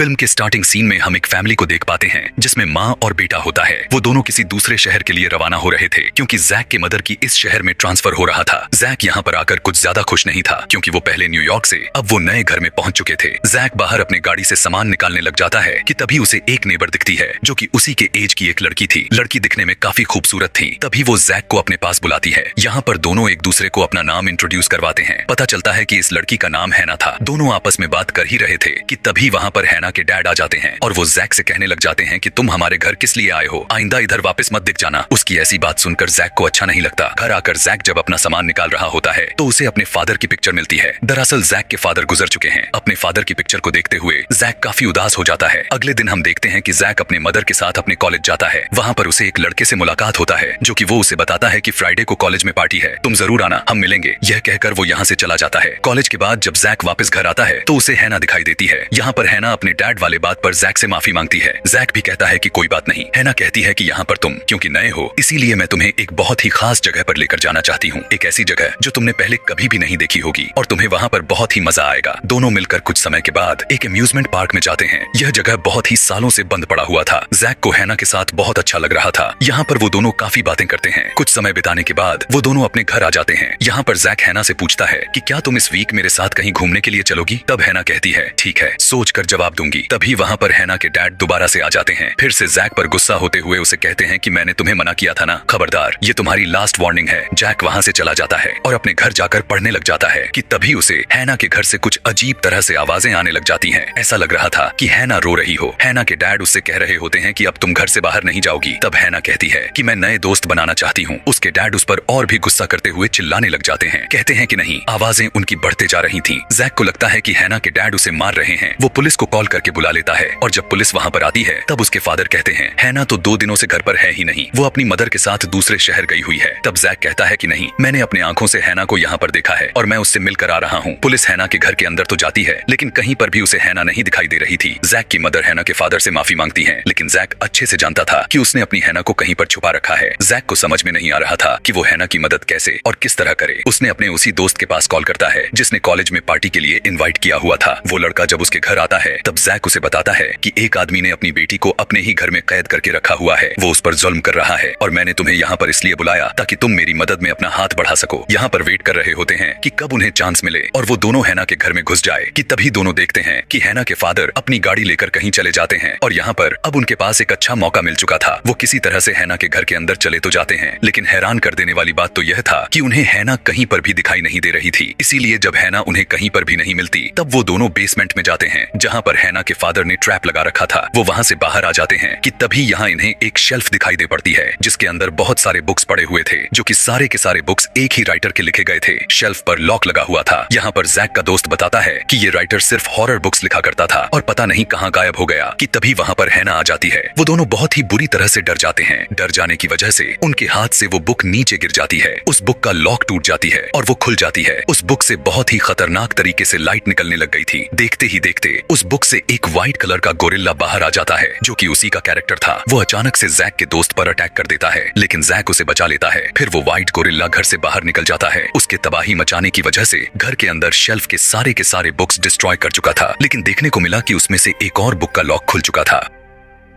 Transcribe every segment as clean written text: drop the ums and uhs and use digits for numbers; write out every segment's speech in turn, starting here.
Film के starting scene में हम एक फैमिली को देख पाते हैं जिसमें माँ और बेटा होता है। वो दोनों किसी दूसरे शहर के लिए रवाना हो रहे थे क्योंकि जैक के मदर की इस शहर में ट्रांसफर हो रहा था। जैक यहाँ पर आकर कुछ ज्यादा खुश नहीं था क्योंकि वो पहले न्यूयॉर्क से अब वो नए घर में पहुंच चुके थे। जैक बाहर अपने गाड़ी से सामान निकालने लग जाता है कि तभी उसे एक नेबर दिखती है जो कि उसी के एज की एक लड़की थी। लड़की दिखने में काफी खूबसूरत थी। तभी वो जैक को अपने पास बुलाती है। यहाँ पर दोनों एक दूसरे को अपना नाम इंट्रोड्यूस करवाते हैं। पता चलता है कि इस लड़की का नाम हैना था। दोनों आपस में बात कर ही रहे थे कि तभी वहाँ पर हैना के डैड आ जाते हैं और वो जैक से कहने लग जाते हैं कि तुम हमारे घर किस लिए आए हो, आइंदा इधर वापस मत दिख जाना। उसकी ऐसी बात सुनकर जैक को अच्छा नहीं लगता। घर आकर जैक जब अपना सामान निकाल रहा होता है तो उसे अपने फादर की पिक्चर मिलती है। दरअसल जैक के फादर गुजर चुके हैं। अपने फादर की पिक्चर को देखते हुए जैक काफी उदास हो जाता है। अगले दिन हम देखते हैं कि जैक अपने मदर के साथ अपने कॉलेज जाता है। वहाँ पर उसे एक लड़के से मुलाकात होता है जो कि वो उसे बताता है कि फ्राइडे को कॉलेज में पार्टी है, तुम जरूर आना, हम मिलेंगे। यह कहकर वो यहाँ से चला जाता है। कॉलेज के बाद जब जैक वापस घर आता है तो उसे हैना दिखाई देती है। यहाँ पर हैना अपने डैड वाले बात पर जैक से माफी मांगती है। जैक भी कहता है कि कोई बात नहीं। हैना कहती है कि यहाँ पर तुम क्योंकि नए हो इसीलिए मैं तुम्हें एक बहुत ही खास जगह पर लेकर जाना चाहती हूँ। एक ऐसी जगह जो तुमने पहले कभी भी नहीं देखी होगी और तुम्हें वहाँ पर बहुत ही मजा आएगा। दोनों मिलकर कुछ समय के बाद एक अम्यूजमेंट पार्क में जाते हैं। यह जगह बहुत ही सालों से बंद पड़ा हुआ था। जैक को हैना के साथ बहुत अच्छा लग रहा था। यहाँ पर वो दोनों काफी बातें करते हैं। कुछ समय बिताने के बाद वो दोनों अपने घर आ जाते हैं। यहाँ पर जैक हैना से पूछता है कि क्या तुम इस वीक मेरे साथ कहीं घूमने के लिए चलोगी? तब हैना कहती है ठीक है, सोच कर जवाब दूंगी। तभी वहाँ पर हैना के डैड दोबारा से आ जाते हैं। फिर से जैक पर गुस्सा होते हुए उसे कहते हैं कि मैंने तुम्हें मना किया था ना, खबरदार, ये तुम्हारी लास्ट वार्निंग है। जैक वहाँ से चला जाता है और अपने घर जाकर पढ़ने लग जाता है कि तभी उसे हैना के घर से कुछ अजीब तरह से आवाजें आने लग जाती हैं। ऐसा लग रहा था कि हैना रो रही हो। हैना के डैड उससे कह रहे होते हैं कि अब तुम घर से बाहर नहीं जाओगी। तब हैना कहती है कि मैं नए दोस्त बनाना चाहती हूँ। उसके डैड उस पर और भी गुस्सा करते हुए चिल्लाने लग जाते हैं। कहते हैं कि नहीं, आवाजें उनकी बढ़ते जा रही थी। जैक को लगता है कि हैना के डैड उसे मार रहे हैं। वो पुलिस को कॉल करके बुला लेता है और जब पुलिस वहाँ पर आती है तब उसके फादर कहते हैं हैना तो 2 दिनों से घर पर है ही नहीं, वो अपनी मदर के साथ दूसरे शहर गई हुई है। तब जैक कहता है कि नहीं, मैंने अपनी आंखों से हैना को यहाँ पर देखा है और मैं उससे मिलकर आ रहा हूँ। पुलिस हैना के घर के अंदर तो जाती है लेकिन कहीं पर भी उसे हैना नहीं दिखाई दे रही थी। जैक की मदर हैना के फादर से माफी मांगती है लेकिन जैक अच्छे से जानता था कि उसने अपनी हैना को कहीं पर छुपा रखा है। जैक को समझ में नहीं आ रहा था कि वो हैना की मदद कैसे और किस तरह करे। उसने अपने उसी दोस्त के पास कॉल करता है जिसने कॉलेज में पार्टी के लिए इनवाइट किया हुआ था। वो लड़का जब उसके घर आता है तब जैक उसे बताता है कि एक आदमी ने अपनी बेटी को अपने ही घर में कैद करके रखा हुआ है। वो उस पर जुल्म कर रहा है और मैंने तुम्हें यहाँ पर इसलिए बुलाया ताकि तुम मेरी मदद में अपना हाथ बढ़ा सको। यहाँ पर वेट कर रहे होते हैं कि कब उन्हें चांस मिले और वो दोनों हैना के घर में घुस जाए कि तभी दोनों देखते हैं कि हैना के फादर अपनी गाड़ी लेकर कहीं चले जाते हैं और यहाँ पर अब उनके पास एक अच्छा मौका मिल चुका था। वो किसी तरह से हैना के घर के अंदर चले तो जाते हैं लेकिन हैरान कर देने वाली बात तो यह था कि उन्हें हैना कहीं पर भी दिखाई नहीं दे रही थी। इसीलिए जब हैना उन्हें कहीं पर भी नहीं मिलती तब वो दोनों बेसमेंट में जाते हैं जहाँ पर हैना के फादर ने ट्रैप लगा रखा था। वो वहाँ से बाहर आ जाते हैं कि तभी यहाँ इन्हें एक शेल्फ दिखाई दे पड़ती है जिसके अंदर बहुत सारे बुक्स पड़े हुए थे जो कि सारे के सारे बुक्स एक ही राइटर के लिखे गए थे। शेल्फ पर लॉक लगा हुआ था। यहाँ पर जैक का दोस्त बताता है कि ये राइटर सिर्फ हॉरर बुक्स लिखा करता था और पता नहीं कहाँ गायब हो गया कि तभी वहाँ पर हैना आ जाती है। वो दोनों बहुत ही बुरी तरह से डर जाते हैं। डर जाने की वजह से उनके हाथ से वो बुक नीचे गिर जाती है। उस बुक का लॉक टूट जाती है और वो खुल जाती है। उस बुक से बहुत ही खतरनाक तरीके से लाइट निकलने लग गई थी। देखते ही देखते उस बुक से एक व्हाइट कलर का गोरिल्ला बाहर आ जाता है जो कि उसी का कैरेक्टर था। वो अचानक से जैक के दोस्त पर अटैक कर देता है लेकिन जैक उसे बचा लेता है। फिर वो व्हाइट गोरिल्ला घर से बाहर निकल जाता है। उसके तबाही मचाने की वजह से घर के अंदर शेल्फ के सारे बुक्स डिस्ट्रॉय कर चुका था लेकिन देखने को मिला कि उसमें से एक और बुक का लॉक खुल चुका था।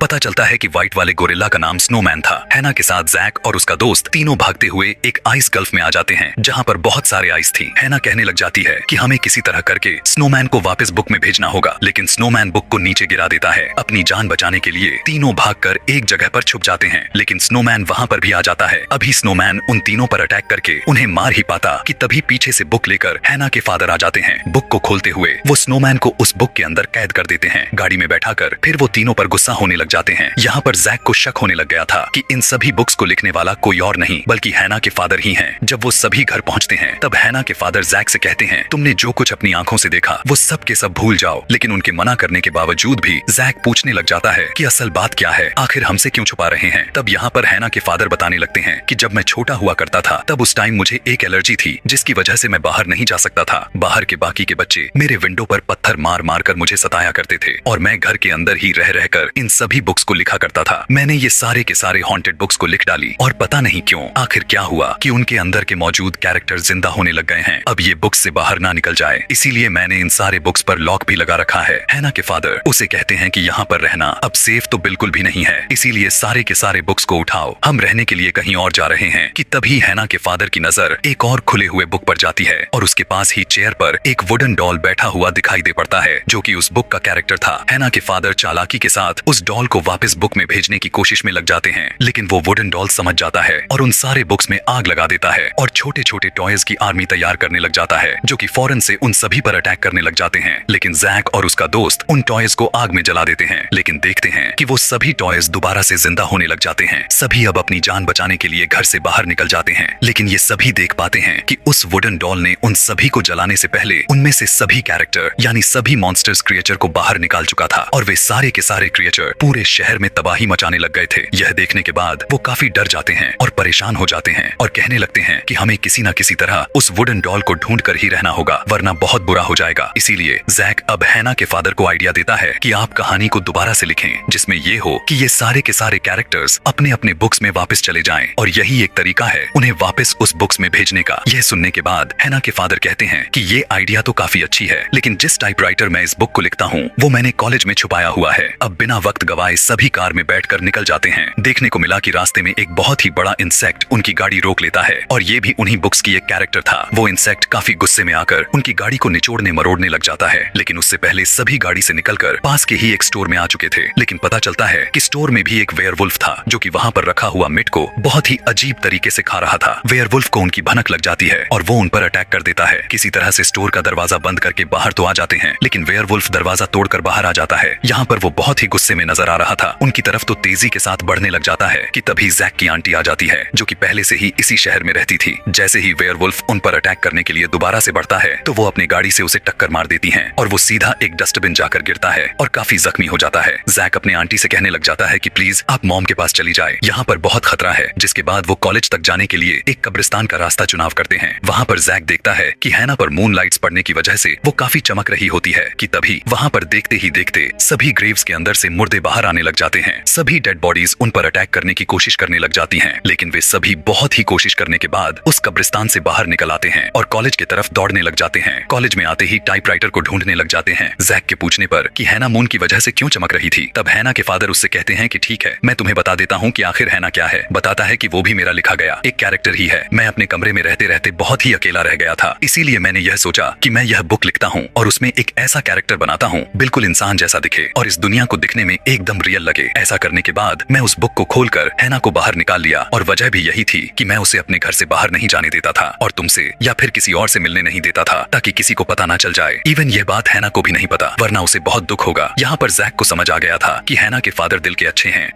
पता चलता है कि व्हाइट वाले गोरिल्ला का नाम स्नोमैन था। हैना के साथ जैक और उसका दोस्त तीनों भागते हुए एक आइस गल्फ में आ जाते हैं जहाँ पर बहुत सारे आइस थी। हैना कहने लग जाती है कि हमें किसी तरह करके स्नोमैन को वापस बुक में भेजना होगा लेकिन स्नोमैन बुक को नीचे गिरा देता है। अपनी जान बचाने के लिए तीनों भागकर एक जगह पर छुप जाते हैं लेकिन स्नोमैन वहाँ पर भी आ जाता है। अभी स्नोमैन उन तीनों पर अटैक करके उन्हें मार ही पाता कि तभी पीछे से बुक लेकर हैना के फादर आ जाते हैं। बुक को खोलते हुए वो स्नोमैन को उस बुक के अंदर कैद कर देते हैं। गाड़ी में बैठाकर फिर वो तीनों पर गुस्सा होने लग जाते हैं। यहाँ पर जैक को शक होने लग गया था कि इन सभी बुक्स को लिखने वाला कोई और नहीं बल्कि हैना के फादर ही हैं। जब वो सभी घर पहुंचते हैं तब हैना के फादर जैक से कहते हैं तुमने जो कुछ अपनी आंखों से देखा वो सब के सब भूल जाओ। लेकिन उनके मना करने के बावजूद भी जैक पूछने लग जाता है कि असल बात क्या है, आखिर हमसे क्यों छुपा रहे हैं। तब यहाँ पर हैना के फादर बताने लगते हैं कि जब मैं छोटा हुआ करता था तब उस टाइम मुझे एक एलर्जी थी जिसकी वजह से मैं बाहर नहीं जा सकता था। बाहर के बाकी के बच्चे मेरे विंडो पर पत्थर मार मार कर मुझे सताया करते थे और मैं घर के अंदर ही रह रहकर इन सभी बुक्स को लिखा करता था। मैंने ये सारे के सारे हॉन्टेड बुक्स को लिख डाली और पता नहीं क्यों आखिर क्या हुआ कि उनके अंदर के मौजूद कैरेक्टर जिंदा होने लग गए हैं। अब ये बुक्स से बाहर ना निकल जाए, इसीलिए मैंने इन सारे बुक्स पर लॉक भी लगा रखा है। हैना के फादर उसे कहते हैं कि यहाँ पर रहना अब सेफ तो बिल्कुल भी नहीं है, इसीलिए सारे के सारे बुक्स को उठाओ, हम रहने के लिए कहीं और जा रहे हैं। कि तभी हैना के फादर की नजर एक और खुले हुए बुक पर जाती है और उसके पास ही चेयर पर एक वुडन डॉल बैठा हुआ दिखाई दे पड़ता है जो कि उस बुक का कैरेक्टर था। हैना के फादर चालाकी के साथ उस डॉल को वापस बुक में भेजने की कोशिश में लग जाते हैं, लेकिन वो वुडन डॉल समझ जाता है और उन सारे बुक्स में आग लगा देता है और छोटे छोटे टॉयज की आर्मी तैयार करने लग जाता है जो कि फौरन से उन सभी पर अटैक करने लग जाते हैं। लेकिन जैक और उसका दोस्त उन टॉयज को आग में जला देते हैं, लेकिन देखते हैं कि वो सभी टॉयज दोबारा से जिंदा होने लग जाते हैं। सभी अब अपनी जान बचाने के लिए घर से बाहर निकल जाते हैं, लेकिन ये सभी देख पाते हैं कि उस वुडन डॉल ने उन सभी को जलाने से पहले उनमें से सभी कैरेक्टर यानी सभी मॉन्स्टर्स क्रिएचर को बाहर निकाल चुका था और वे सारे के सारे क्रिएचर पूरे शहर में तबाही मचाने लग गए थे। यह देखने के बाद वो काफी डर जाते हैं और परेशान हो जाते हैं और कहने लगते हैं कि हमें किसी न किसी तरह उस वुडन डॉल को ढूंढ कर ही रहना होगा, वरना बहुत बुरा हो जाएगा। इसीलिए जैक अब हैना के फादर को आइडिया देता है कि आप कहानी को दोबारा से लिखें जिसमें ये हो कि ये सारे के सारे कैरेक्टर्स अपने अपने बुक्स में वापस चले जाएं और यही एक तरीका है उन्हें वापस उस बुक्स में भेजने का। यह सुनने के बाद हैना के फादर कहते हैं कि ये आइडिया तो काफी अच्छी है, लेकिन जिस टाइपराइटर मैं इस बुक को लिखता हूँ वो मैंने कॉलेज में छुपाया हुआ है। अब बिना वक्त गवाए सभी कार में बैठकर निकल जाते हैं। देखने को मिला कि रास्ते में एक बहुत ही बड़ा इंसेक्ट उनकी गाड़ी रोक लेता है और ये भी उन्हीं बुक्स की एक कैरेक्टर था। वो इंसेक्ट काफी गुस्से में आकर उनकी गाड़ी को निचोड़ने मरोड़ने लग जाता है, लेकिन उससे पहले सभी गाड़ी से निकलकर पास के ही एक स्टोर में आ चुके थे। लेकिन पता चलता है कि स्टोर में भी एक वेयरवुल्फ था जो कि वहाँ पर रखा हुआ मीट को बहुत ही अजीब तरीके से खा रहा था। वेयरवुल्फ को उनकी भनक लग जाती है और वो उन पर अटैक कर देता है। किसी तरह से स्टोर का दरवाजा बंद करके बाहर तो आ जाते हैं, लेकिन वेयरवुल्फ दरवाजा तोड़कर बाहर आ जाता है। यहाँ पर वो बहुत ही गुस्से में नजर आ रहा था, उनकी तरफ तो तेजी के साथ बढ़ने लग जाता है कि तभी जैक की आंटी आ जाती है जो कि पहले से ही इसी शहर में रहती थी। जैसे ही वेयरवुल्फ उन पर अटैक करने के लिए दोबारा से बढ़ता है तो वो अपनी गाड़ी से उसे टक्कर मार देती हैं और वो सीधा एक डस्टबिन जाकर गिरता है और काफी जख्मी हो जाता है। जैक अपने आंटी से कहने लग जाता है कि प्लीज आप मॉम के पास चली जाए, यहाँ पर बहुत खतरा है। जिसके बाद वो कॉलेज तक जाने के लिए एक कब्रिस्तान का रास्ता चुनाव करते हैं। वहाँ पर जैक देखता है कि हैना पर मून लाइट्स पड़ने की वजह से वो काफी चमक रही होती है कि तभी वहाँ पर देखते ही देखते सभी ग्रेव्स के अंदर से मुर्दे बाहर आने लग जाते हैं। सभी डेड बॉडीज उन पर अटैक करने की कोशिश करने लग जाती हैं, लेकिन वे सभी बहुत ही कोशिश करने के बाद उस कब्रिस्तान से बाहर निकल आते हैं और कॉलेज की तरफ दौड़ने लग जाते हैं। कॉलेज में आते ही टाइपराइटर को ढूंढने लग जाते हैं। जैक के पूछने पर कि हैना मून की वजह से क्यों चमक रही थी, तब हैना के फादर उससे कहते हैं कि ठीक है, मैं तुम्हें बता देता हूँ कि आखिर हैना क्या है। बताता है कि वो भी मेरा लिखा गया एक कैरेक्टर ही है। मैं अपने कमरे में रहते रहते बहुत ही अकेला रह गया था, इसीलिए मैंने यह सोचा कि मैं यह बुक लिखता हूँ और उसमें एक ऐसा कैरेक्टर बनाता हूँ बिल्कुल इंसान जैसा दिखे और इस दुनिया को दिखने में एकदम रियल लगे। ऐसा करने के बाद मैं उस बुक को खोलकर हैना को बाहर निकाल लिया और वजह भी यही थी कि मैं उसे अपने घर से बाहर नहीं जाने देता था और तुमसे या फिर किसी और से मिलने नहीं देता था ताकि किसी को पता ना चल जाए। इवन यह बात हैना को भी नहीं पता, वरना उसे बहुत दुख होगा। यहाँ पर जैक को समझ आ गया था कि हैना के फादर दिल के अच्छे हैं।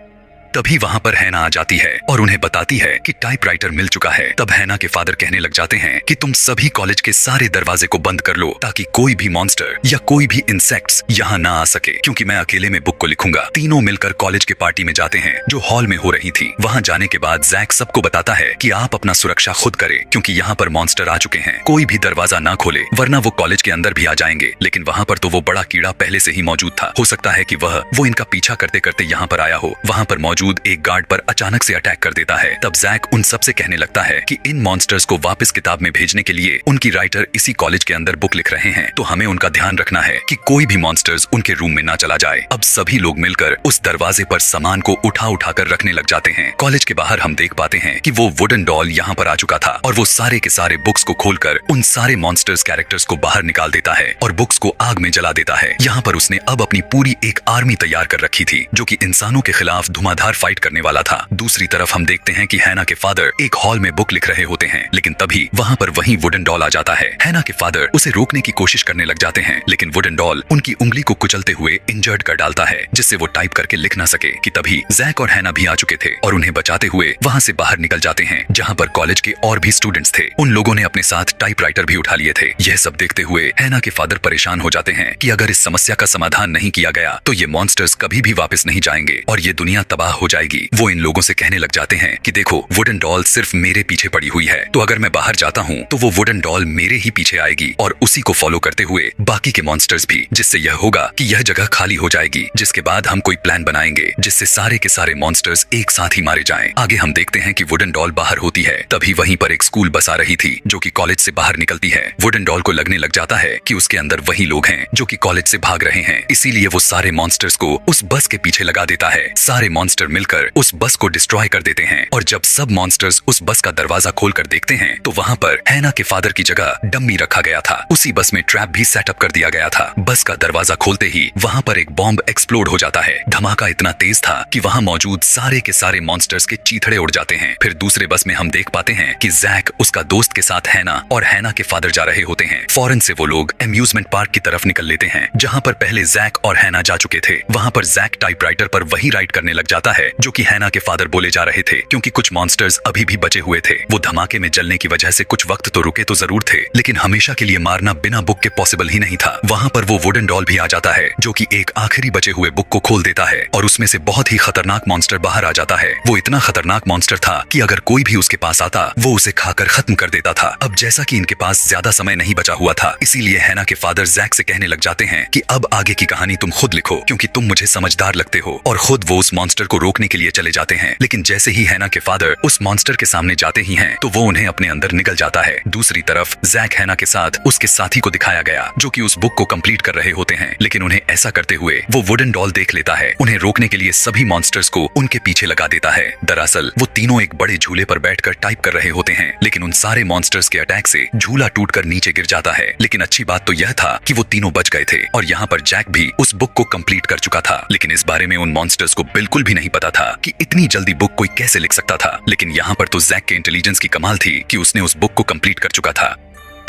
तभी वहाँ पर हैना आ जाती है और उन्हें बताती है कि टाइपराइटर मिल चुका है। तब हैना के फादर कहने लग जाते हैं कि तुम सभी कॉलेज के सारे दरवाजे को बंद कर लो ताकि कोई भी मॉन्स्टर या कोई भी इंसेक्ट्स यहाँ ना आ सके, क्योंकि मैं अकेले में बुक को लिखूंगा। तीनों मिलकर कॉलेज के पार्टी में जाते हैं जो हॉल में हो रही थी। वहाँ जाने के बाद जैक सबको बताता है कि आप अपना सुरक्षा खुद करें, क्योंकि यहाँ पर मॉन्स्टर आ चुके हैं। कोई भी दरवाजा ना खोले वरना वो कॉलेज के अंदर भी आ जाएंगे। लेकिन वहाँ पर तो वो बड़ा कीड़ा पहले से ही मौजूद था, हो सकता है कि वो इनका पीछा करते करते यहाँ पर आया हो। वहाँ पर मौजूद एक गार्ड पर अचानक से अटैक कर देता है। तब जैक उन सब से कहने लगता है कि इन मॉन्स्टर्स को वापस किताब में भेजने के लिए उनकी राइटर इसी कॉलेज के अंदर बुक लिख रहे हैं, तो हमें उनका ध्यान रखना है कि कोई भी मॉन्स्टर्स उनके रूम में ना चला जाए। अब सभी लोग मिलकर उस दरवाजे पर सामान को उठा उठा कर रखने लग जाते हैं। कॉलेज के बाहर हम देख पाते हैं कि वो वुडन डॉल यहाँ पर आ चुका था और वो सारे के सारे बुक्स को खोलकर उन सारे मॉन्स्टर्स कैरेक्टर्स को बाहर निकाल देता है और बुक्स को आग में जला देता है। यहाँ पर उसने अब अपनी पूरी एक आर्मी तैयार कर रखी थी जो कि इंसानों के खिलाफ धुआंधार फाइट करने वाला था। दूसरी तरफ हम देखते हैं कि हैना के फादर एक हॉल में बुक लिख रहे होते हैं, लेकिन तभी वहाँ पर वही वुडन डॉल आ जाता है। हैना के फादर उसे रोकने की कोशिश करने लग जाते हैं, लेकिन वुडन डॉल उनकी उंगली को कुचलते हुए इंजर्ड कर डालता है, जिससे वो टाइप करके लिख ना सके। कि तभी जैक और हैना भी आ चुके थे और उन्हें बचाते हुए वहाँ से बाहर निकल जाते हैं, जहाँ पर कॉलेज के और भी स्टूडेंट्स थे। उन लोगों ने अपने साथ टाइपराइटर भी उठा लिए थे। यह सब देखते हुए हैना के फादर परेशान हो जाते हैं कि अगर इस समस्या का समाधान नहीं किया गया तो ये मॉन्स्टर्स कभी भी वापस नहीं जाएंगे और ये दुनिया तबाह हो जाएगी। वो इन लोगों से कहने लग जाते हैं कि देखो वुडन डॉल सिर्फ मेरे पीछे पड़ी हुई है, तो अगर मैं बाहर जाता हूँ तो वो वुडन डॉल मेरे ही पीछे आएगी और उसी को फॉलो करते हुए बाकी के मॉन्स्टर्स भी, जिससे यह होगा कि यह जगह खाली हो जाएगी। जिसके बाद हम कोई प्लान बनाएंगे जिससे सारे के सारे मॉन्स्टर्स एक साथ ही मारे जाएं। आगे हम देखते हैं कि वुडन डॉल बाहर होती है, तभी वहीं पर एक स्कूल बस आ रही थी जो कि कॉलेज से बाहर निकलती है। वुडन डॉल को लगने लग जाता है कि उसके अंदर वही लोग हैं जो कि कॉलेज से भाग रहे हैं, इसीलिए वो सारे मॉन्स्टर्स को उस बस के पीछे लगा देता है। सारे मॉन्स्टर मिलकर उस बस को डिस्ट्रॉय कर देते हैं और जब सब मॉन्स्टर्स उस बस का दरवाजा खोलकर देखते हैं तो वहाँ पर हैना के फादर की जगह डम्मी रखा गया था। उसी बस में ट्रैप भी सेटअप कर दिया गया था। बस का दरवाजा खोलते ही वहाँ पर एक बॉम्ब एक्सप्लोड हो जाता है। धमाका इतना तेज था कि वहाँ मौजूद सारे के सारे मॉन्स्टर्स के चीथड़े उड़ जाते हैं। फिर दूसरे बस में हम देख पाते हैं कि जैक उसका दोस्त के साथ हैना और हैना के फादर जा रहे होते हैं। फौरन से वो लोग एम्यूजमेंट पार्क की तरफ निकल लेते हैं जहाँ पर पहले जैक और हैना जा चुके थे। वहाँ पर जैक टाइपराइटर पर वही राइट करने लग जाता है जो कि हैना के फादर बोले जा रहे थे, क्योंकि कुछ मॉन्स्टर्स अभी भी बचे हुए थे। वो धमाके में जलने की वजह से कुछ वक्त तो रुके तो जरूर थे, लेकिन हमेशा के लिए मारना बिना बुक के पॉसिबल ही नहीं था। वहाँ पर वो वुडन डॉल भी आ जाता है जो कि एक आखिरी बचे हुए बुक को खोल देता है और उसमें से बहुत ही खतरनाक मॉन्स्टर बाहर आ जाता है। वो इतना खतरनाक मॉन्स्टर था कि अगर कोई भी उसके पास आता वो उसे खाकर खत्म कर देता था। अब जैसा कि इनके पास ज्यादा समय नहीं बचा हुआ था, इसीलिए हैना के फादर जैक से कहने लग जाते हैं कि अब आगे की कहानी तुम खुद लिखो, क्योंकि तुम मुझे समझदार लगते हो। और खुद वो उस मॉन्स्टर को रोकने के लिए चले जाते हैं, लेकिन जैसे ही हैना के फादर उस मॉन्स्टर के सामने जाते ही हैं तो वो उन्हें अपने अंदर निगल जाता है। दूसरी तरफ जैक हैना के साथ उसके साथी को दिखाया गया जो कि उस बुक को कंप्लीट कर रहे होते हैं, लेकिन उन्हें ऐसा करते हुए वो वुडन डॉल देख लेता है। उन्हें रोकने के लिए सभी मॉन्स्टर्स को उनके पीछे लगा देता है। दरअसल वो तीनों एक बड़े झूले पर बैठकर टाइप कर रहे होते हैं, लेकिन उन सारे मॉन्स्टर्स के अटैक से झूला टूटकर नीचे गिर जाता है। लेकिन अच्छी बात तो यह था कि वो तीनों बच गए थे और यहाँ पर जैक भी उस बुक को कंप्लीट कर चुका था, लेकिन इस बारे में उन मॉन्स्टर्स को बिल्कुल भी नहीं पता था कि इतनी जल्दी बुक कोई कैसे लिख सकता था। लेकिन यहाँ पर तो जैक के इंटेलिजेंस की कमाल थी कि उसने उस बुक को कंप्लीट कर चुका था।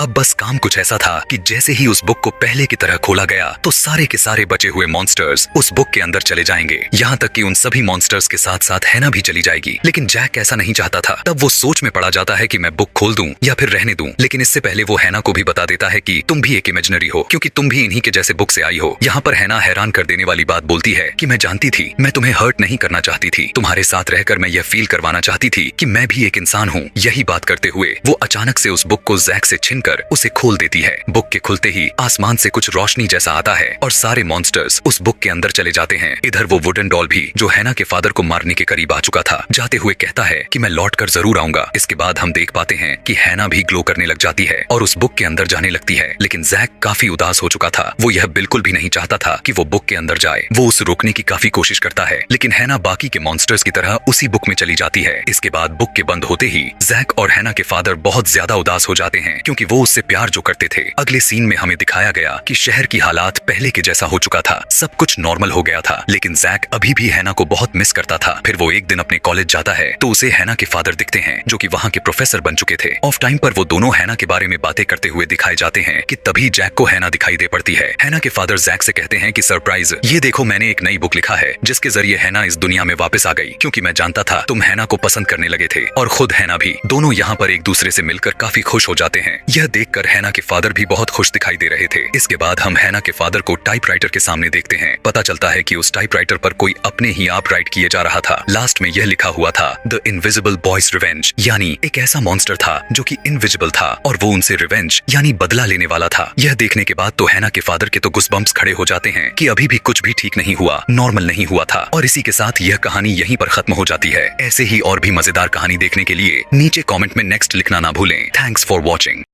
अब बस काम कुछ ऐसा था कि जैसे ही उस बुक को पहले की तरह खोला गया तो सारे के सारे बचे हुए मॉन्स्टर्स उस बुक के अंदर चले जाएंगे, यहाँ तक कि उन सभी मॉन्स्टर्स के साथ साथ हैना भी चली जाएगी। लेकिन जैक ऐसा नहीं चाहता था। तब वो सोच में पड़ा जाता है कि मैं बुक खोल दूं या फिर रहने दूं, लेकिन इससे पहले वो हैना को भी बता देता है कि तुम भी एक इमेजिनरी हो, क्योंकि तुम भी इन्हीं के जैसे बुक से आई हो। यहाँ पर हैना हैरान कर देने वाली बात बोलती है कि मैं जानती थी, मैं तुम्हें हर्ट नहीं करना चाहती थी, तुम्हारे साथ रहकर मैं यह फील करवाना चाहती थी कि मैं भी एक इंसान हूँ। यही बात करते हुए वो अचानक से उस बुक को जैक से छीनकर उसे खोल देती है। बुक के खुलते ही आसमान से कुछ रोशनी जैसा आता है और सारे मॉन्स्टर्स उस बुक के अंदर चले जाते हैं। इधर वो वुडन डॉल भी, जो हैना के फादर को मारने के करीब आ चुका था, जाते हुए कहता है कि मैं लौट कर जरूर आऊंगा। इसके बाद हम देख पाते हैं कि हैना भी ग्लो करने लग जाती है और उस बुक के अंदर जाने लगती है, लेकिन जैक काफी उदास हो चुका था। वो यह बिल्कुल भी नहीं चाहता था कि वो बुक के अंदर जाए। वो उसे रोकने की काफी कोशिश करता है, लेकिन हैना बाकी के मॉन्स्टर्स की तरह उसी बुक में चली जाती है। इसके बाद बुक के बंद होते ही जैक और हैना के फादर बहुत ज्यादा उदास हो जाते हैं, क्योंकि वो उससे प्यार जो करते थे। अगले सीन में हमें दिखाया गया कि शहर की हालात पहले के जैसा हो चुका था, सब कुछ नॉर्मल हो गया था, लेकिन जैक अभी भी हैना को बहुत मिस करता था। फिर वो एक दिन अपने कॉलेज जाता है तो उसे हैना के फादर दिखते हैं जो कि वहाँ के प्रोफेसर बन चुके थे। ऑफ टाइम पर वो दोनों हैना के बारे में बातें करते हुए दिखाए जाते हैं कि तभी जैक को हैना दिखाई दे पड़ती है। हैना के फादर जैक से कहते हैं कि सरप्राइज, ये देखो मैंने एक नई बुक लिखा है जिसके जरिए हैना इस दुनिया में वापस आ गई, क्योंकि मैं जानता था तुम हैना को पसंद करने लगे थे और खुद हैना भी। दोनों यहाँ पर एक दूसरे से मिलकर काफी खुश हो जाते हैं। यह देखकर हैना के फादर भी बहुत खुश दिखाई दे रहे थे। इसके बाद हम हैना के फादर को टाइपराइटर के सामने देखते हैं। पता चलता है कि उस टाइपराइटर पर कोई अपने ही आप राइट किए जा रहा था। लास्ट में यह लिखा हुआ था द इनविजिबल बॉयज रिवेंज, यानी एक ऐसा मॉन्स्टर था जो कि इनविजिबल था और वो उनसे रिवेंज यानी बदला लेने वाला था। यह देखने के बाद तो हैना के फादर के तो गुस्बम्प्स खड़े हो जाते हैं कि अभी भी कुछ भी ठीक नहीं हुआ, नॉर्मल नहीं हुआ था। और इसी के साथ यह कहानी यहीं पर खत्म हो जाती है। ऐसे ही और भी मजेदार कहानी देखने के लिए नीचे कॉमेंट में नेक्स्ट लिखना ना भूलें। Thanks for watching.